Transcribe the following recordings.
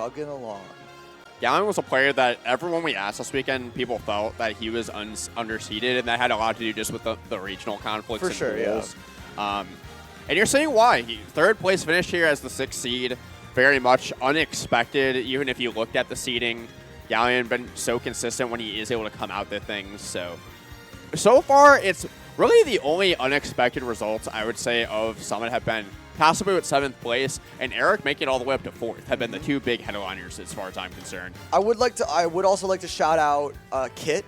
chugging along. Gallen was a player that everyone we asked this weekend, people felt that he was underseeded, and that had a lot to do just with the regional conflicts and rules. Yeah. And you're seeing why. Third place finish here as the 6th seed, very much unexpected, even if you looked at the seeding. Gallen been so consistent when he is able to come out to things. So far, it's really the only unexpected results, I would say, of Summit have been Possibly with 7th place, and Eric making it all the way up to 4th have been the two big headliners as far as I'm concerned. I would also like to shout out Kit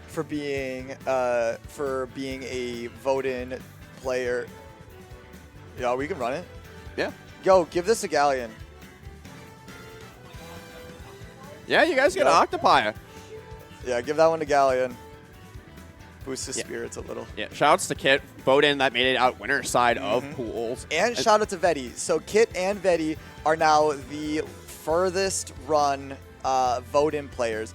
for being a vote-in player. Yeah, we can run it. Yeah. Yo, give this to Galleon. Yeah, you guys get Octopi. Yeah, give that one to Galleon. Boost his spirits a little. Yeah, shout-outs to Kit, vote-in that made it out winner side of pools. And shout-out to Vetty. So Kit and Vetty are now the furthest run vote-in players.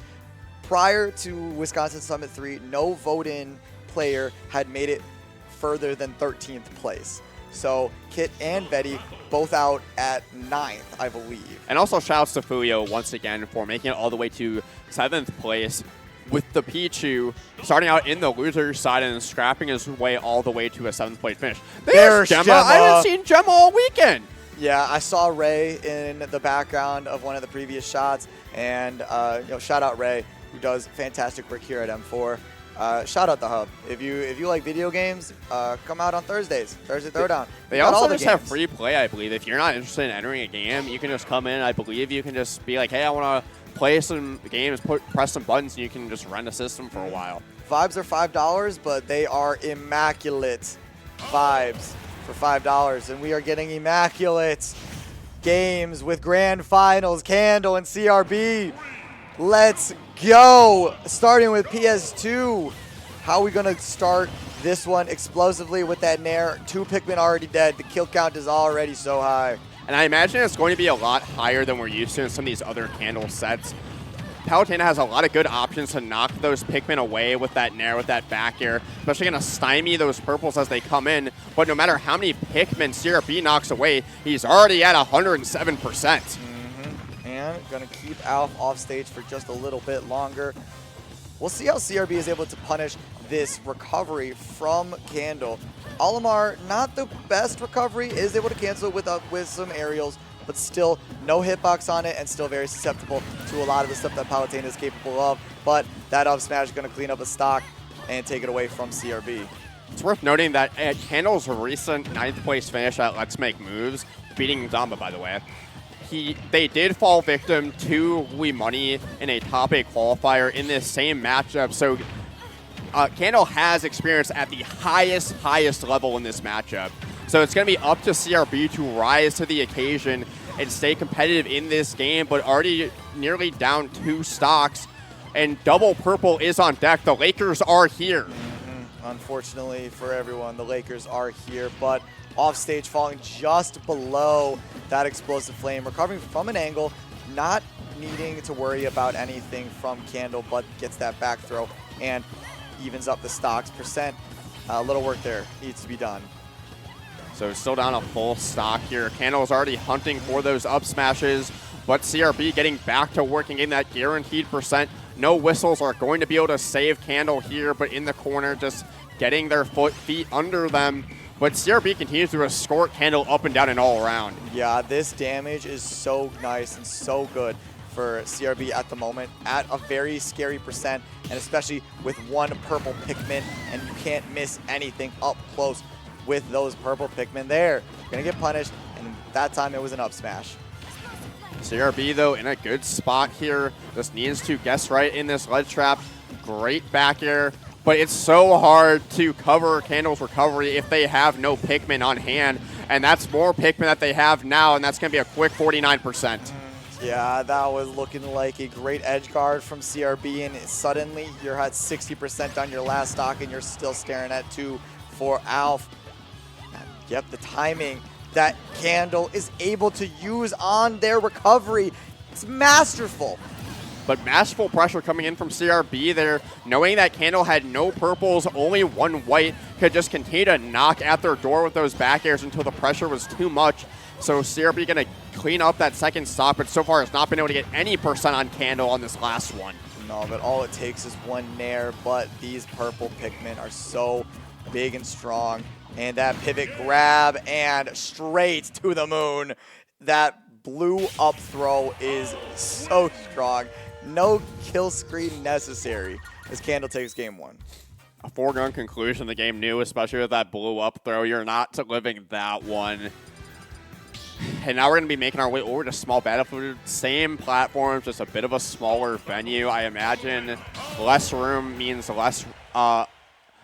Prior to Wisconsin Summit 3, no vote-in player had made it further than 13th place. So Kit and Vetty both out at 9th, I believe. And also shout-outs to Fuyo once again for making it all the way to 7th place, with the Pichu starting out in the loser's side and scrapping his way all the way to a 7th place finish. There's Gemma. I haven't seen Gemma all weekend. Yeah, I saw Ray in the background of one of the previous shots, and shout out Ray, who does fantastic work here at M4. Shout out the Hub. If you like video games, come out on Thursday Throwdown. They also just have free play, I believe. If you're not interested in entering a game, you can just come in. I believe you can just be like, hey, I want to play some games, press some buttons, and you can just rent a system for a while. Vibes are $5, but they are immaculate vibes for $5. And we are getting immaculate games with Grand Finals, Candle, and CRB. Let's go. Starting with PS2. How are we going to start this one explosively with that Nair? 2 Pikmin already dead. The kill count is already so high. And I imagine it's going to be a lot higher than we're used to in some of these other Candle sets. Palutena has a lot of good options to knock those Pikmin away with that Nair, with that back air, especially going to stymie those purples as they come in. But no matter how many Pikmin CRB knocks away, he's already at 107%. And going to keep Alf off stage for just a little bit longer. We'll see how CRB is able to punish this recovery from Candle. Olimar, not the best recovery, is able to cancel it with some aerials, but still no hitbox on it and still very susceptible to a lot of the stuff that Palutena is capable of. But that up smash is going to clean up a stock and take it away from CRB. It's worth noting that at Candle's recent 9th place finish at Let's Make Moves, beating Zamba, by the way, they did fall victim to Wii Money in a top 8 qualifier in this same matchup. So Candle has experience at the highest level in this matchup. So it's going to be up to CRB to rise to the occasion and stay competitive in this game, but already nearly down 2 stocks. And double purple is on deck. The Lakers are here. Unfortunately for everyone, the Lakers are here, but off stage falling just below that explosive flame, recovering from an angle, not needing to worry about anything from Candle, but gets that back throw and evens up the stocks percent. A little work there needs to be done. So still down a full stock here. Candle's already hunting for those up smashes, but CRB getting back to working in that guaranteed percent. No whistles are going to be able to save Candle here, but in the corner, just getting their feet under them. But CRB continues to escort Candle up and down and all around. Yeah, this damage is so nice and so good for CRB at the moment at a very scary percent, and especially with 1 purple Pikmin, and you can't miss anything up close with those purple Pikmin there. You're going to get punished, and that time it was an up smash. CRB, though, in a good spot here. Just needs to guess right in this ledge trap. Great back air. But it's so hard to cover Candle's recovery if they have no Pikmin on hand. And that's more Pikmin that they have now, and that's going to be a quick 49%. Yeah, that was looking like a great edge guard from CRB, and suddenly you're at 60% on your last stock, and you're still staring at 2 for Alf. Yep, the timing that Candle is able to use on their recovery, it's masterful. But masterful pressure coming in from CRB there, knowing that Candle had no purples, only 1 white, could just continue to knock at their door with those back airs until the pressure was too much. So CRB going to clean up that second stock, but so far has not been able to get any percent on Candle on this last one. No, but all it takes is one nair, but these purple Pikmin are so big and strong. And that pivot grab and straight to the moon. That blue up throw is so strong. No kill screen necessary as Candle takes game 1. A foregone conclusion the game knew, especially with that blue up throw. You're not living that one. And now we're going to be making our way over to Small Battlefield. Same platforms, just a bit of a smaller venue. I imagine less room means less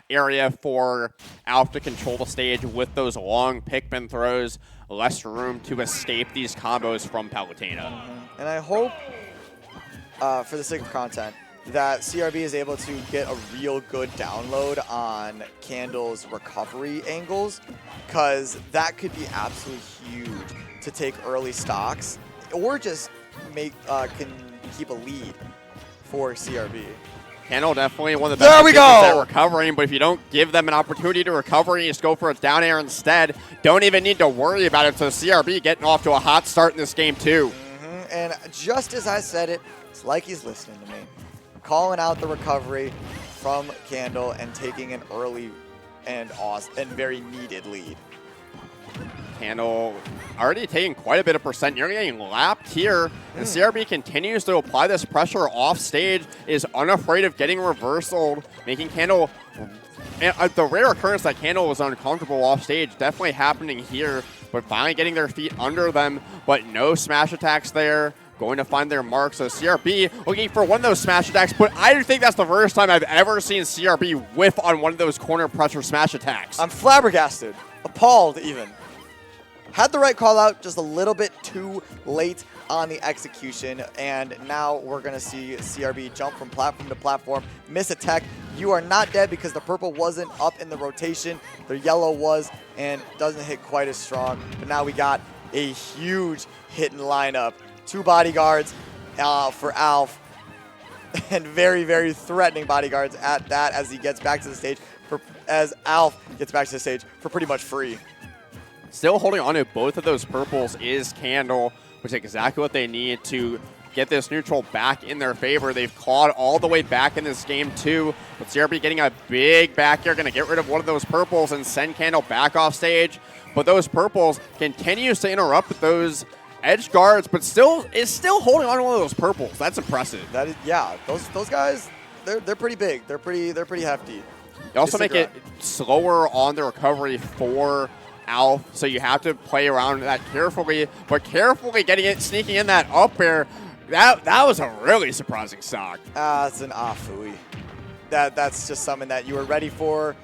area for Alf to control the stage with those long Pikmin throws. Less room to escape these combos from Palutena. And I hope, for the sake of content, that CRB is able to get a real good download on Candle's recovery angles, because that could be absolutely huge to take early stocks or just can keep a lead for CRB. Candle definitely one of the best There we go! at recovering, but if you don't give them an opportunity to recover and you just go for a down air instead, don't even need to worry about it. So CRB getting off to a hot start in this game too. And just as I said it, it's like he's listening to me. Calling out the recovery from Candle and taking an early and very needed lead. Candle already taking quite a bit of percent. You're getting lapped here, and CRB continues to apply this pressure off stage, is unafraid of getting reversaled, making Candle, and the rare occurrence that Candle was uncomfortable off stage, definitely happening here, but finally getting their feet under them, but no smash attacks there. Going to find their mark. So CRB looking for one of those smash attacks, but I don't think that's the first time I've ever seen CRB whiff on one of those corner pressure smash attacks. I'm flabbergasted, appalled even. Had the right call out, just a little bit too late on the execution, and now we're going to see CRB jump from platform to platform, miss a tech. You are not dead because the purple wasn't up in the rotation. The yellow was, and doesn't hit quite as strong. But now we got a huge hit in lineup. 2 bodyguards for Alf, and very, very threatening bodyguards at that as he gets back to the stage, as Alf gets back to the stage for pretty much free. Still holding on to both of those purples is Candle, which is exactly what they need to get this neutral back in their favor. They've clawed all the way back in this game too, with CRB getting a big back here, going to get rid of one of those purples and send Candle back off stage. But those purples continues to interrupt with those edge guards, but is still holding on to one of those purples. That's impressive. That is, yeah. Those guys, they're pretty big. They're pretty hefty. You also make it slower on the recovery for Alf, so you have to play around that carefully, but carefully sneaking in that up air. That was a really surprising stock. It's an afui. That's just something that you were ready for,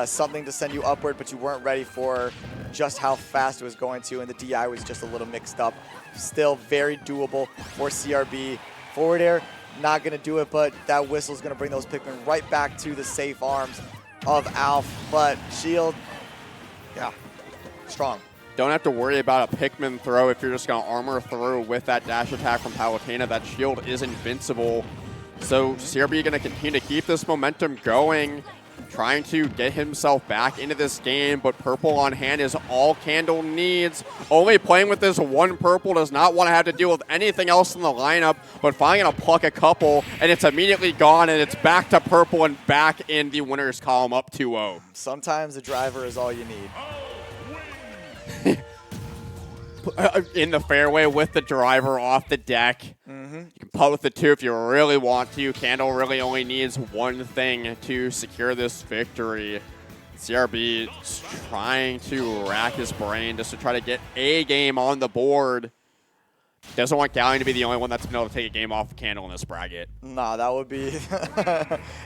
something to send you upward, but you weren't ready for just how fast it was going to, and the DI was just a little mixed up. Still very doable for CRB. Forward air, not going to do it, but that whistle is going to bring those Pikmin right back to the safe arms of Alf. But shield, yeah, strong. Don't have to worry about a Pikmin throw if you're just going to armor through with that dash attack from Palutena. That shield is invincible. So CRB going to continue to keep this momentum going, trying to get himself back into this game, but purple on hand is all Candle needs. Only playing with this one purple, does not want to have to deal with anything else in the lineup, but finally going to pluck a couple, and it's immediately gone, and it's back to purple and back in the winner's column up 2-0. Sometimes a driver is all you need. In the fairway with the driver off the deck. You can putt with the 2 if you really want to. Candle really only needs one thing to secure this victory. CRB is trying to rack his brain just to try to get a game on the board. Doesn't want Galleon to be the only one that's been able to take a game off of Candle in this bracket. Nah, that would be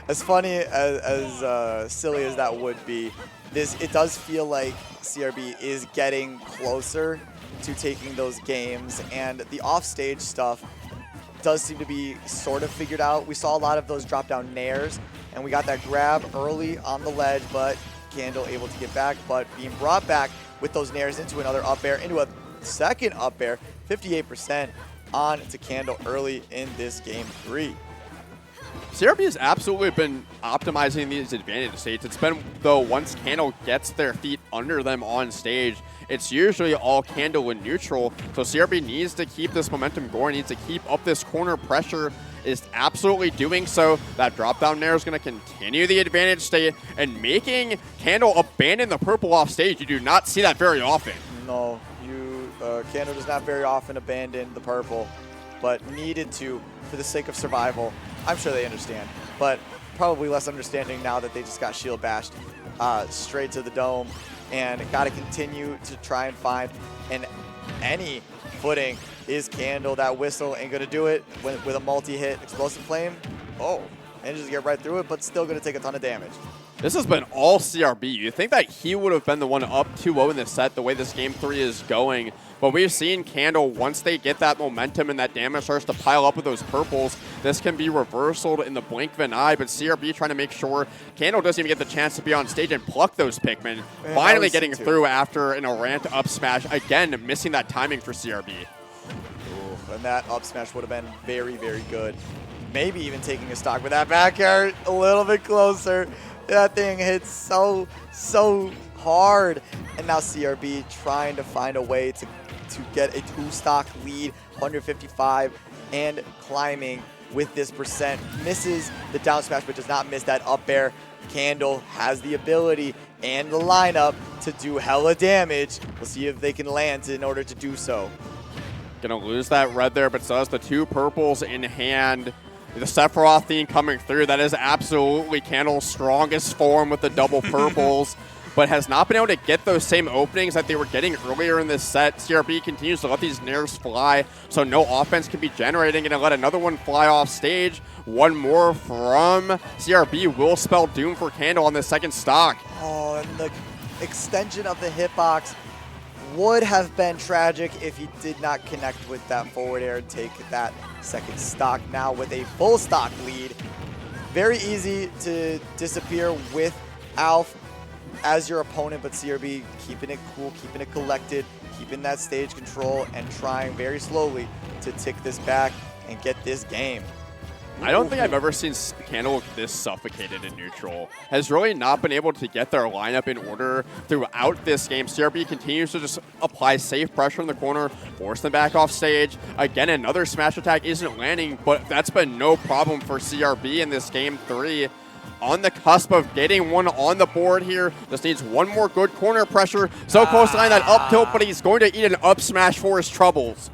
as funny as silly as that would be. It does feel like CRB is getting closer to taking those games, and the offstage stuff does seem to be sort of figured out. We saw a lot of those drop down nairs, and we got that grab early on the ledge, but Candle able to get back, but being brought back with those nairs into another up air, into a second up air, 58% on to Candle early in this game 3. CRB has absolutely been optimizing these advantage states. It's been, though, once Candle gets their feet under them on stage, it's usually all Candle in neutral. So CRB needs to keep this momentum going, needs to keep up this corner pressure, is absolutely doing so. That drop down there is going to continue the advantage state and making Candle abandon the purple off stage. You do not see that very often. No, Candle does not very often abandon the purple, but needed to for the sake of survival. I'm sure they understand, but probably less understanding now that they just got shield bashed straight to the dome, and got to continue to try and find any footing. Is Candle. That whistle ain't going to do it with a multi-hit explosive flame. Oh, manages to get right through it, but still going to take a ton of damage. This has been all CRB. You think that he would have been the one up 2-0 in this set, the way this game 3 is going. But we've seen Candle, once they get that momentum and that damage starts to pile up with those purples, this can be reversaled in the blink of an eye. But CRB trying to make sure Candle doesn't even get the chance to be on stage and pluck those Pikmin. Finally getting through after an Arant up smash. Again, missing that timing for CRB. Ooh, and that up smash would have been very, very good. Maybe even taking a stock with that back air a little bit closer. That thing hits so hard. And now CRB trying to find a way to get a 2-stock lead, 155, and climbing with this percent. Misses the down smash, but does not miss that up air. Candle has the ability and the lineup to do hella damage. We'll see if they can land in order to do so. Gonna lose that red there, but still has the 2 purples in hand. The Sephiroth theme coming through, that is absolutely Candle's strongest form with the double purples, but has not been able to get those same openings that they were getting earlier in this set. CRB continues to let these nairs fly, so no offense can be generating. Gonna let another one fly off stage. One more from CRB will spell doom for Candle on the second stock. Oh, and the extension of the hitbox would have been tragic if he did not connect with that forward air and take that second stock. Now with a full stock lead. Very easy to disappear with Alf as your opponent, but CRB keeping it cool, keeping it collected, keeping that stage control, and trying very slowly to tick this back and get this game. I don't think I've ever seen Candle this suffocated in neutral. Has really not been able to get their lineup in order throughout this game. CRB continues to just apply safe pressure in the corner, force them back off stage. Again, another smash attack isn't landing, but that's been no problem for CRB in this game 3. On the cusp of getting one on the board here. Just needs one more good corner pressure. So close to landing that up tilt, but he's going to eat an up smash for his troubles.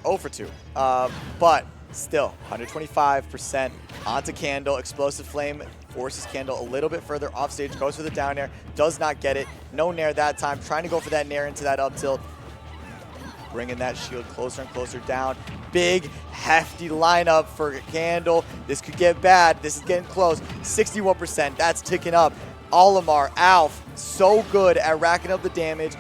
0 for 2. But still, 125% onto Candle. Explosive Flame forces Candle a little bit further off stage. Goes for the down air. Does not get it. No nair that time. Trying to go for that nair into that up tilt. Bringing that shield closer and closer down. Big, hefty lineup for Candle. This could get bad. This is getting close. 61%. That's ticking up. Olimar, Alf, so good at racking up the damage.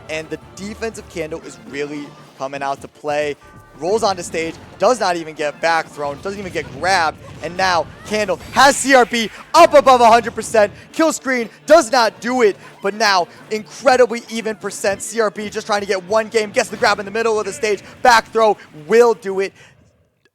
And the defense of Candle is really coming out to play. Rolls onto stage, does not even get back thrown, doesn't even get grabbed, and now Candle has CRB up above 100%. Kill screen does not do it, but now incredibly even percent. CRB just trying to get one game, gets the grab in the middle of the stage, back throw will do it.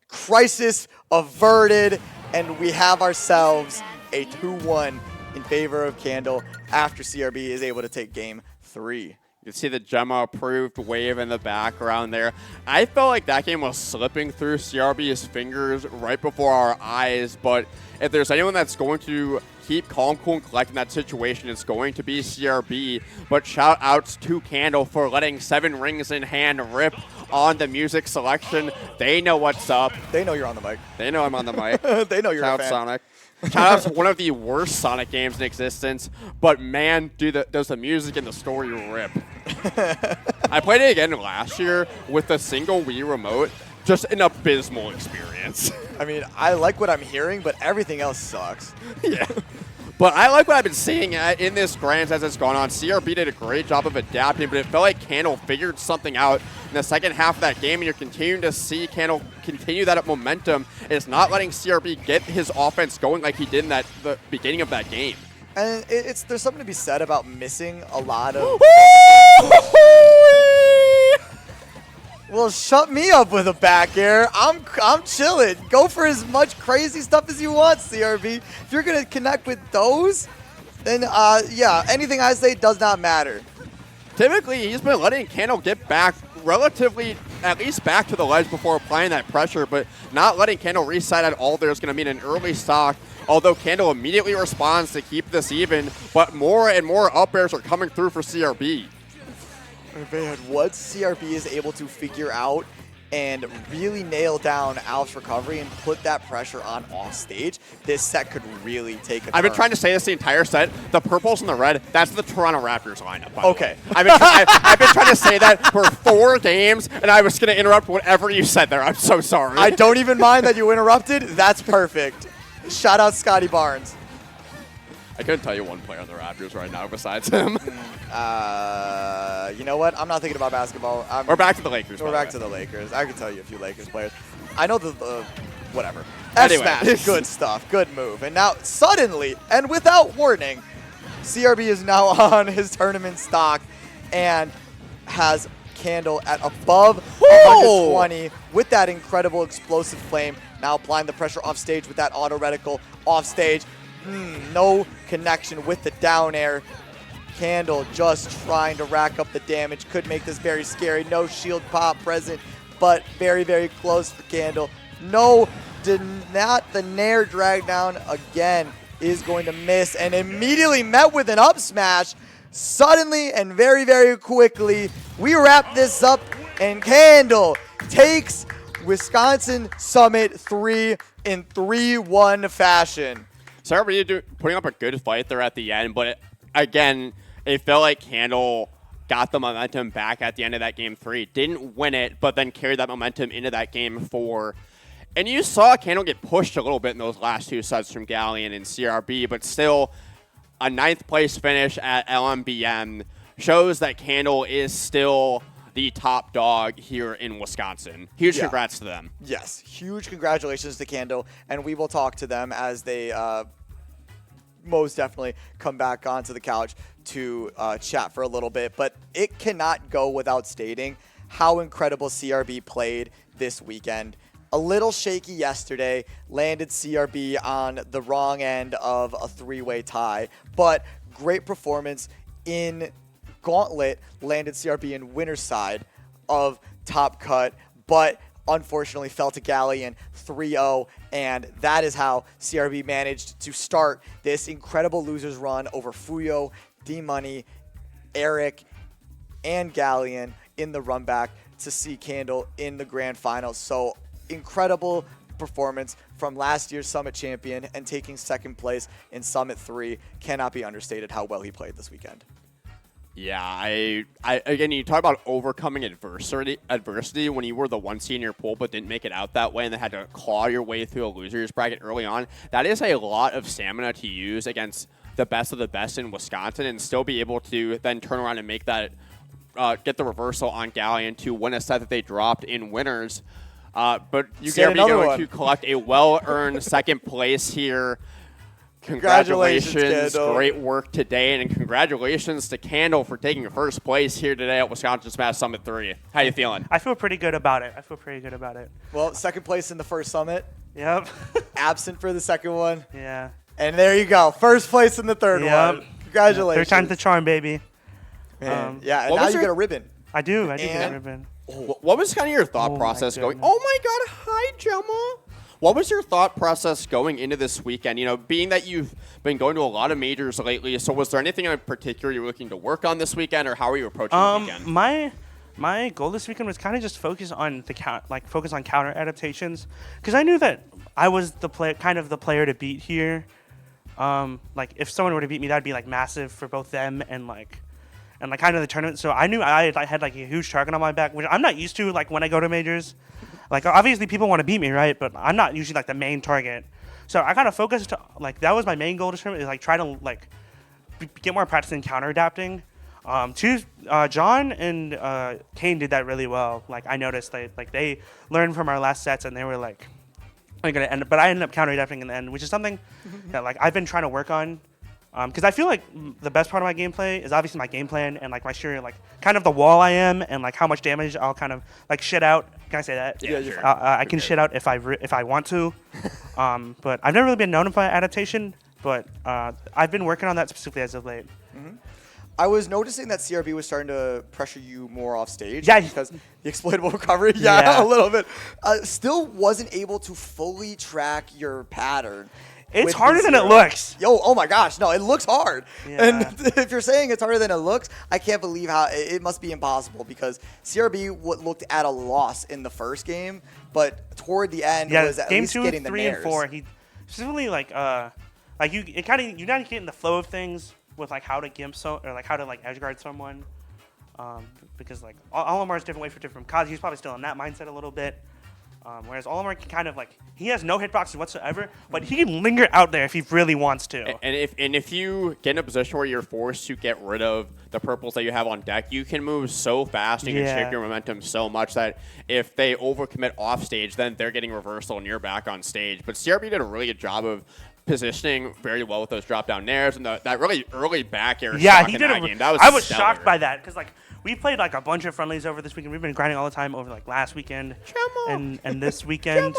Crisis averted, and we have ourselves a 2-1 in favor of Candle after CRB is able to take game 3. You can see the Gemma approved wave in the background there. I felt like that game was slipping through CRB's fingers right before our eyes, but if there's anyone that's going to keep calm, cool, and collect in that situation, it's going to be CRB. But shout outs to Candle for letting 7 rings in hand rip on the music selection. They know what's up. They know you're on the mic. They know I'm on the mic. They know you're a fan. Sonic. Shout out to one of the worst Sonic games in existence, but man, does the music and the story rip. I played it again last year with a single Wii remote. Just an abysmal experience. I mean, I like what I'm hearing, but everything else sucks. Yeah. But I like what I've been seeing in this Grands as it's gone on. CRB did a great job of adapting, but it felt like Candle figured something out in the second half of that game, and you're continuing to see Candle continue that momentum. It's not letting CRB get his offense going like he did in the beginning of that game. And there's something to be said about missing a lot of... Well, shut me up with a back air. I'm chilling. Go for as much crazy stuff as you want, CRB. If you're going to connect with those, then, yeah, anything I say does not matter. Typically, he's been letting Candle get back relatively, at least back to the ledge before applying that pressure, but not letting Candle reset at all there is going to mean an early stock, although Candle immediately responds to keep this even, but more and more up airs are coming through for CRB. Man, what CRB is able to figure out and really nail down Alf's recovery and put that pressure on off stage, this set could really take a turn. I've been trying to say this the entire set. The purples and the red, that's the Toronto Raptors lineup. Okay. I've been trying to say that for 4 games, and I was going to interrupt whatever you said there. I'm so sorry. I don't even mind that you interrupted. That's perfect. Shout out Scotty Barnes. I couldn't tell you one player on the Raptors right now besides him. You know what? I'm not thinking about basketball. We're back to the Lakers. We're back to the Lakers. I can tell you a few Lakers players. I know the whatever. Anyway. F-Smash. Good stuff. Good move. And now, suddenly, and without warning, CRB is now on his tournament stock and has Candle at above 120 with that incredible explosive flame. Now applying the pressure off stage with that auto reticle off stage. No connection with the down air. Candle just trying to rack up the damage. Could make this very scary. No shield pop present, but very, very close for Candle. No, did not. The Nair drag down again is going to miss and immediately met with an up smash. Suddenly and very, very quickly, we wrap this up and Candle takes Wisconsin Summit 3 in 3-1 fashion. CRB putting up a good fight there at the end, but again, it felt like Candle got the momentum back at the end of that game 3. Didn't win it, but then carried that momentum into that game 4. And you saw Candle get pushed a little bit in those last 2 sets from Galleon and CRB, but still a 9th place finish at LMBM shows that Candle is still the top dog here in Wisconsin. Huge congrats to them. Yes, huge congratulations to Candle, and we will talk to them as they most definitely come back onto the couch to chat for a little bit. But it cannot go without stating how incredible CRB played this weekend. A little shaky yesterday, landed CRB on the wrong end of a 3-way tie, but great performance in Gauntlet, landed CRB in winner's side of Top Cut, but unfortunately fell to Galleon 3-0, and that is how CRB managed to start this incredible losers run over Fuyo, D-Money, Eric, and Galleon in the run back to see Candle in the grand final. So incredible performance from last year's Summit champion, and taking 2nd place in Summit 3 cannot be understated how well he played this weekend. Yeah, I again, you talk about overcoming adversity when you were the 1 seed in your pool but didn't make it out that way and then had to claw your way through a loser's bracket early on. That is a lot of stamina to use against the best of the best in Wisconsin and still be able to then turn around and make that, get the reversal on Galleon to win a set that they dropped in winners. But you are going to collect a well-earned 2nd place here. Congratulations. Great work today, and congratulations to Candle for taking 1st place here today at Wisconsin Smash Summit 3. How you feeling? I feel pretty good about it. Well, 2nd place in the 1st Summit. Yep. Absent for the 2nd one. Yeah. And there you go. 1st place in the 3rd one. Congratulations. 3rd time's the charm, baby. Man. Yeah, and now you get a ribbon. I do get a ribbon. What was kind of your thought process going? Oh my God! Hi, Gemma. What was your thought process going into this weekend? You know, being that you've been going to a lot of majors lately, so was there anything in particular you were looking to work on this weekend, or how are you approaching the weekend? My goal this weekend was kind of just focus on counter adaptations, because I knew that I was the player to beat here. Like if someone were to beat me, that'd be like massive for both them and kind of the tournament. So I knew I had like a huge target on my back, which I'm not used to. Like when I go to majors. Like, obviously, people want to beat me, right? But I'm not usually, like, the main target. So I kind of focused, like, that was my main goal this tournament, is, like, try to, like, get more practice in counter-adapting. John and Kane did that really well. Like, I noticed, they learned from our last sets, and they were, like, but I ended up counter-adapting in the end, which is something that, like, I've been trying to work on Because I feel like the best part of my gameplay is obviously my game plan and like my sheer like kind of the wall I am and like how much damage I'll kind of like shit out. Can I say that? Yeah, sure. I can shit out if I want to. But I've never really been known for adaptation. But I've been working on that specifically as of late. I was noticing that CRB was starting to pressure you more off stage. Yeah. Because the exploitable recovery, Yeah. a little bit. Still wasn't able to fully track your pattern. It's harder than it looks. Oh my gosh, no, it looks hard. Yeah. And if you're saying it's harder than it looks, I can't believe how it must be impossible because CRB looked at a loss in the first game, but toward the end was at game least 2, getting the 3, nares. and 4. He specifically you're not getting the flow of things with like how to gimp or like how to like edge guard someone, because like Olimar's different way for different causes. He's probably still in that mindset a little bit. Whereas Olimar can kind of like he has no hitboxes whatsoever, but he can linger out there if he really wants to. And if you get in a position where you're forced to get rid of the purples that you have on deck, you can move so fast and you can shift your momentum so much that if they overcommit off stage, then they're getting reversal and you're back on stage. But CRB did a really good job of positioning very well with those drop down nairs and that really early back air. Yeah, shock he in did. that game. That was I was stellar. shocked by that because like we played like a bunch of friendlies over this weekend. We've been grinding all the time over like last weekend and this weekend.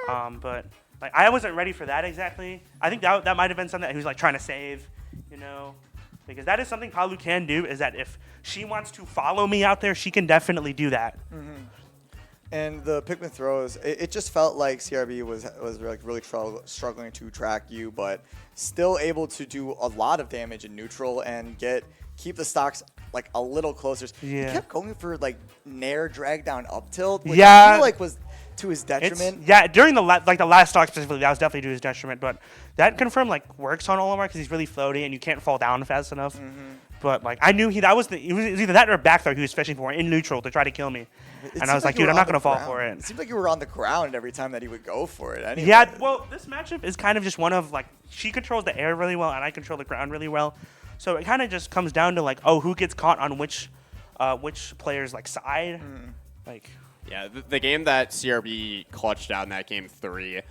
But like I wasn't ready for that exactly. I think that might have been something that he was like trying to save, because that is something Palu can do. Is that if she wants to follow me out there, she can definitely do that. And the Pikmin throws, it just felt like CRB was like really struggling to track you, but still able to do a lot of damage in neutral and keep the stocks like a little closer. Yeah. He kept going for like nair drag down up tilt, which Yeah. I feel like was to his detriment. During the last stock specifically, that was definitely to his detriment. But that confirmed like works on Olimar because he's really floaty and you can't fall down fast enough. But like I knew it was either that or back throw he was fishing for in neutral to try to kill me. And I was like, dude, I'm not gonna fall for it. It seemed like you were on the ground every time that he would go for it. Anyway. Yeah, well, this matchup is kind of just one of like she controls the air really well and I control the ground really well. So it kind of just comes down to like, who gets caught on which player's like side. Like Yeah, the game that CRB clutched out in that game 3,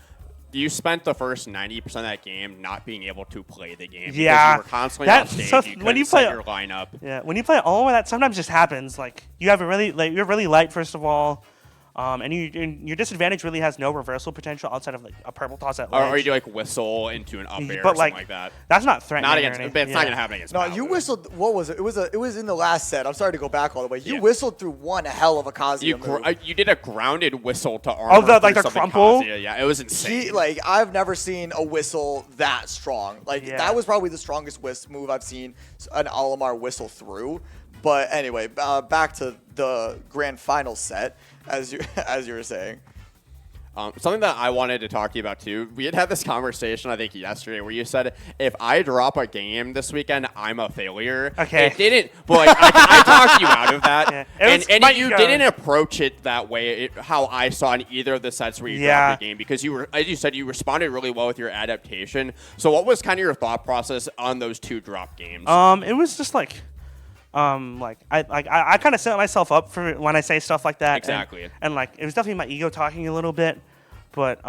you spent the first 90% of that game not being able to play the game. Yeah, because you were constantly on stage. So you when you set play your lineup. Yeah, when you play Olimar, that sometimes just happens. Like you have you're really light first of all. And your disadvantage really has no reversal potential outside of like a purple toss at ledge. Or you do like whistle into an up air or but something like that. That's not threatening. Not against, but it's not gonna happen against. No, Palu. you whistled. What was it? It was in the last set. I'm sorry to go back all the way. You whistled through one hell of a Kazuya move. You did a grounded whistle to armor. The crumple. Kazuya. Yeah, it was insane. I've never seen a whistle that strong. That was probably the strongest move I've seen an Olimar whistle through. But anyway, back to the grand final set, as you were saying. Something that I wanted to talk to you about too. We had this conversation I think yesterday where you said if I drop a game this weekend, I'm a failure. Okay. It didn't, but I talked you out of that, Yeah. and you didn't approach it that way. How I saw in either of the sets where you dropped a game because you were, as you said, you responded really well with your adaptation. So what was kind of your thought process on those 2 drop games? It was just like. I kind of set myself up for when I say stuff like that. Exactly. And like it was definitely my ego talking a little bit, but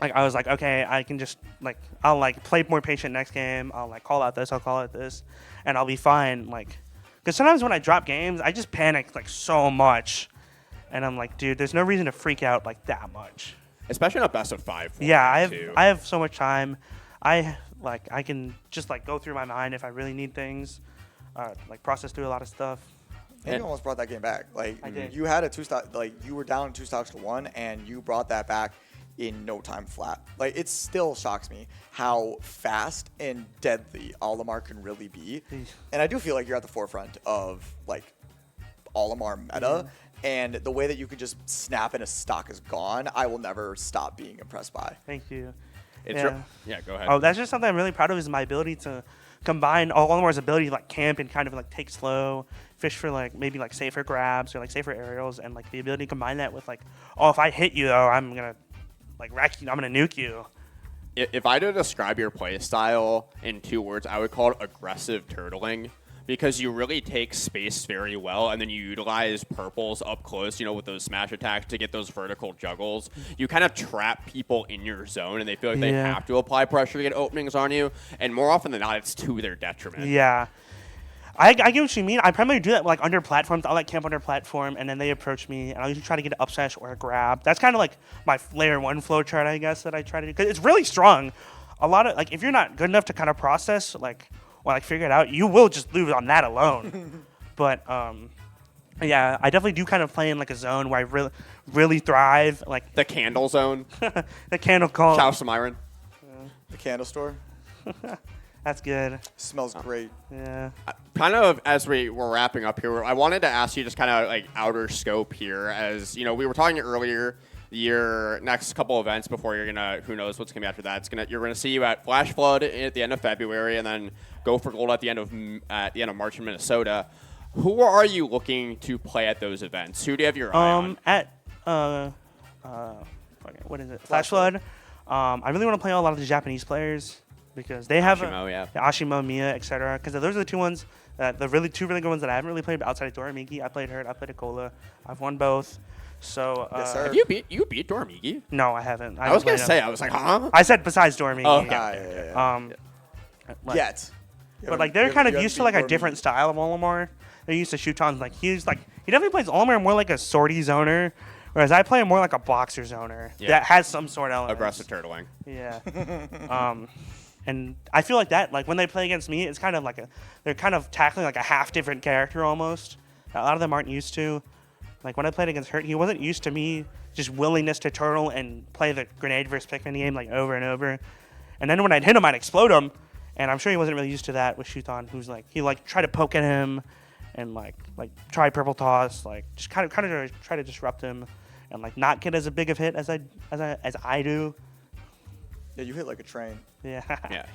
like I was like, okay, I can just like I'll like play more patient next game. I'll like call out this, I'll call out this, and I'll be fine. Like, because sometimes when I drop games, I just panic like so much, and I'm like, dude, there's no reason to freak out like that much. Especially in a best of 5. Yeah, I have so much time. I can just like go through my mind if I really need things. Like process through a lot of stuff. And you almost brought that game back. Like I did. You had a 2-stock, like you were down 2 stocks to 1, and you brought that back in no time flat. Like it still shocks me how fast and deadly Olimar can really be. And I do feel like you're at the forefront of like Olimar meta, and the way that you can just snap and a stock is gone, I will never stop being impressed by. Thank you. Yeah, go ahead. Oh, that's just something I'm really proud of is my ability to combine Olimar's ability to like camp and kind of like take slow, fish for like maybe like safer grabs or like safer aerials, and like the ability to combine that with like, if I hit you though, I'm gonna like rack you, I'm gonna nuke you. If I had to describe your play style in 2 words, I would call it aggressive turtling. because you really take space very well, and then you utilize purples up close, with those smash attacks to get those vertical juggles. You kind of trap people in your zone, and they feel like they have to apply pressure to get openings on you, and more often than not, it's to their detriment. Yeah. I get what you mean. I primarily do that like under platforms. I'll camp under platform, and then they approach me, and I'll usually try to get an up smash or a grab. That's kind of like my layer 1 flow chart, I guess, that I try to do. Because it's really strong. A lot of, if you're not good enough to kind of process, or figure it out, you will just lose on that alone. But, yeah, I definitely do kind of play in, a zone where I really thrive. The candle zone. The candle call. Shout out to Myron. The candle store. That's good. Smells great. Yeah. Kind of as we're wrapping up here, I wanted to ask you just kind of outer scope here. As we were talking earlier, your next couple events before you're gonna, who knows what's gonna be after that. You're gonna see you at Flash Flood at the end of February, and then go for gold at the end of March in Minnesota. Who are you looking to play at those events? Who do you have your eye on? At what is it? Flash Flood. I really want to play a lot of the Japanese players. Because they have Ashimo, Mia, etc. Because those are the two ones, two really good ones that I haven't really played. But outside of Doramiki, I played Hurt, I played Akola. I've won both. So yes, sir. Have you beat Doramiki? No, I haven't. I was gonna say, I was like, huh? I said besides Doramiki. Oh, Yet. But they're kind of used to a different style of Olimar. They're used to Shuton's he definitely plays Olimar more like a sortie zoner, whereas I play him more like a boxer zoner that has some sort element. Aggressive turtling. Yeah. And I feel like that, when they play against me, it's kind of they're kind of tackling a half different character almost. A lot of them aren't used to. When I played against Hurt, he wasn't used to me just willingness to turtle and play the grenade versus Pikmin game over and over. And then when I'd hit him, I'd explode him. And I'm sure he wasn't really used to that with Shuton, who's he try to poke at him and try purple toss, just kind of try to disrupt him and not get as big of hit as I do. Yeah, you hit like a train. Yeah.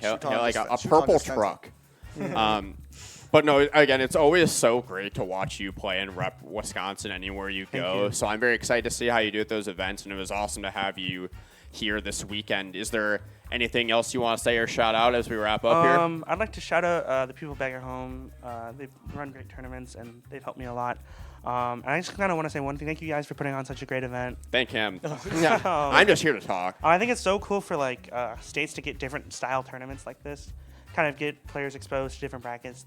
Yeah, a purple truck. But no, again, it's always so great to watch you play and rep Wisconsin anywhere you go. So I'm very excited to see how you do at those events, and it was awesome to have you here this weekend. Is there anything else you want to say or shout out as we wrap up here? I'd like to shout out the people back at home. They've run great tournaments, and they've helped me a lot. And I just kind of want to say one thing. Thank you guys for putting on such a great event. Thank him. I'm just here to talk. I think it's so cool for states to get different style tournaments like this. Kind of get players exposed to different brackets.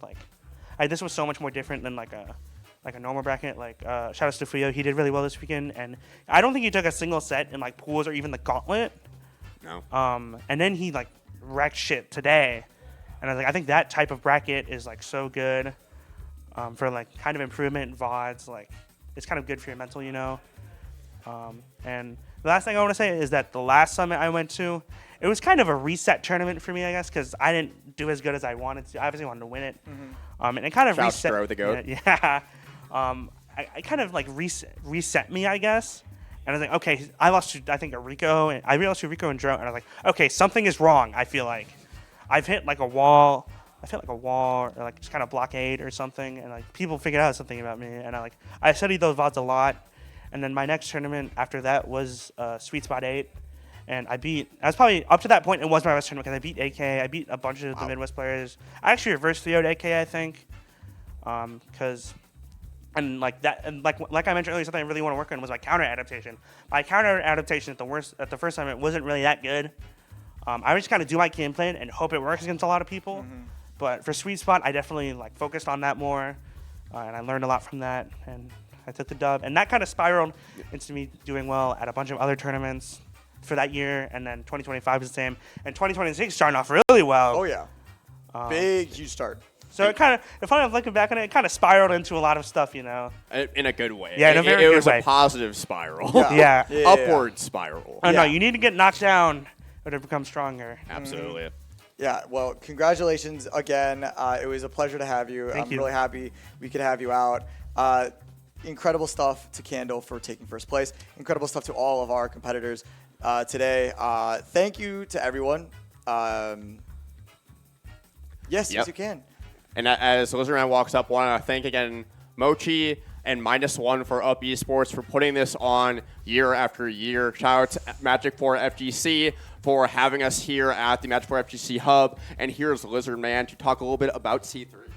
This was so much more different than a normal bracket. Shout out to Fuyo. He did really well this weekend, and I don't think he took a single set in pools or even the gauntlet. No. And then he wrecked shit today, and I think that type of bracket is so good. For kind of improvement in VODs, it's kind of good for your mental, And the last thing I want to say is that the last summit I went to, it was kind of a reset tournament for me, I guess, because I didn't do as good as I wanted to. I obviously wanted to win it, and it kind of reset. Throw the goat. Yeah. I kind of reset me, I guess. And I was like, okay, I lost to I think Rico, and I realized to Rico and Dro, and I was like, okay, something is wrong. I feel like I've hit a wall. I felt like a wall or just kind of blockade or something, and people figured out something about me, and I studied those VODs a lot, and then my next tournament after that was Sweet Spot 8, and I was probably up to that point it was my best tournament because I beat AK, I beat a bunch of the Midwest players. I actually reversed 3-0'd AK, I think, because like I mentioned earlier, something I really want to work on was my counter adaptation. My counter adaptation at the first time it wasn't really that good. I would just kind of do my game plan and hope it works against a lot of people. But for Sweet Spot, I definitely focused on that more, and I learned a lot from that, and I took the dub. And that kind of spiraled into me doing well at a bunch of other tournaments for that year, and then 2025 is the same. And 2026 starting off really well. Oh, yeah. Big, huge start. So if I'm looking back on it, it kind of spiraled into a lot of stuff, In a good way. Yeah, in a very good way. It was a positive spiral. Yeah. Upward spiral. Oh, no, you need to get knocked down or to become stronger. Absolutely. Yeah, well, congratulations again. It was a pleasure to have you. Thank you. Really happy we could have you out. Incredible stuff to Candle for taking first place. Incredible stuff to all of our competitors today. Thank you to everyone. Yes, you can. And as Lizardman walks up, I want to thank again Mochi and -1 for Up Esports for putting this on year after year. Shout out to Magic 4 FGC for having us here at the Magic 4 FGC Hub. And here's Lizardman to talk a little bit about C3.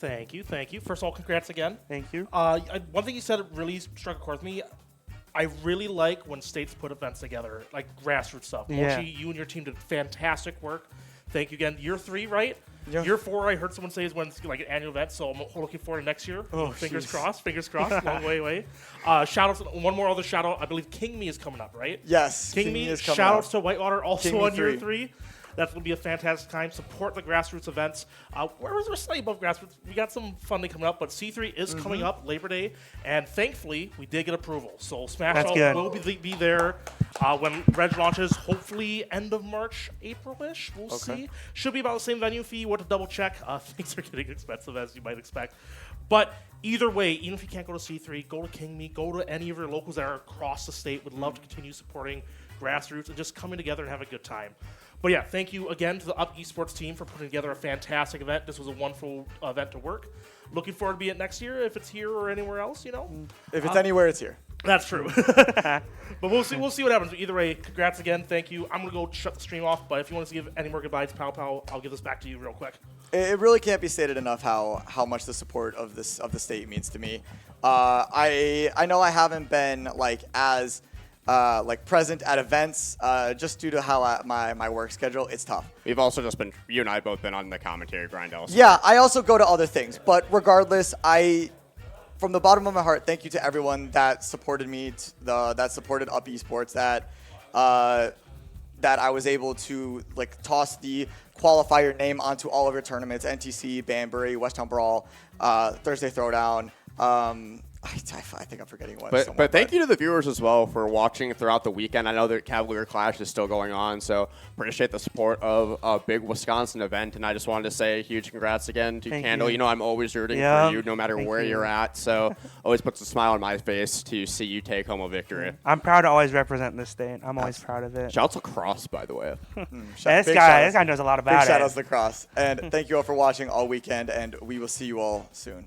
Thank you. First of all, congrats again. Thank you. One thing you said really struck a chord with me. I really like when states put events together, like grassroots stuff. Yeah. Mochi, you and your team did fantastic work. Thank you again. Year 3, right? Yeah. Year 4, I heard someone say is when it's like an annual event, so I'm looking forward to next year. Oh, fingers jeez. crossed, long way away. Shout outs, one more other shout out. I believe King Me is coming up, right? Yes. King Me, is coming shout up. outs to Whitewater, also King Me on year 3. 3. That's going to be a fantastic time. Support the grassroots events. We're slightly above grassroots. We got some funding coming up, but C3 is coming up Labor Day, and thankfully, we did get approval. So Smash That's Out good. will be there when Reg launches, hopefully end of March, April-ish. We'll see. Should be about the same venue fee. What to double check. Things are getting expensive, as you might expect. But either way, even if you can't go to C3, go to King Me, go to any of your locals that are across the state. Would love to continue supporting grassroots and just coming together and have a good time. But yeah, thank you again to the Up Esports team for putting together a fantastic event. This was a wonderful event to work. Looking forward to be it next year, if it's here or anywhere else, you know. If it's anywhere, it's here. That's true. But we'll see what happens. Either way, congrats again. Thank you. I'm gonna go shut the stream off. But if you want to give any more goodbyes, Pal, I'll give this back to you real quick. It really can't be stated enough how much the support of the state means to me. I know I haven't been as present at events just due to how my work schedule. It's tough. We've also just been, you and I both been on the commentary grind also. Yeah, I also go to other things, but regardless, from the bottom of my heart, thank you to everyone that supported me, that supported Up Esports, that I was able to toss the qualifier name onto all of your tournaments: NTC, Banbury, Westtown Brawl, Thursday Throwdown. I think I'm forgetting one. But thank you to the viewers as well for watching throughout the weekend. I know that Cavalier Clash is still going on, so appreciate the support of a big Wisconsin event. And I just wanted to say a huge congrats again to Candle. You know I'm always rooting for you no matter where you're at. So always puts a smile on my face to see you take home a victory. I'm proud to always represent this state. I'm always proud of it. Shouts across, by the way. This guy knows a lot about big it. shout outs to Cross. And thank you all for watching all weekend, and we will see you all soon.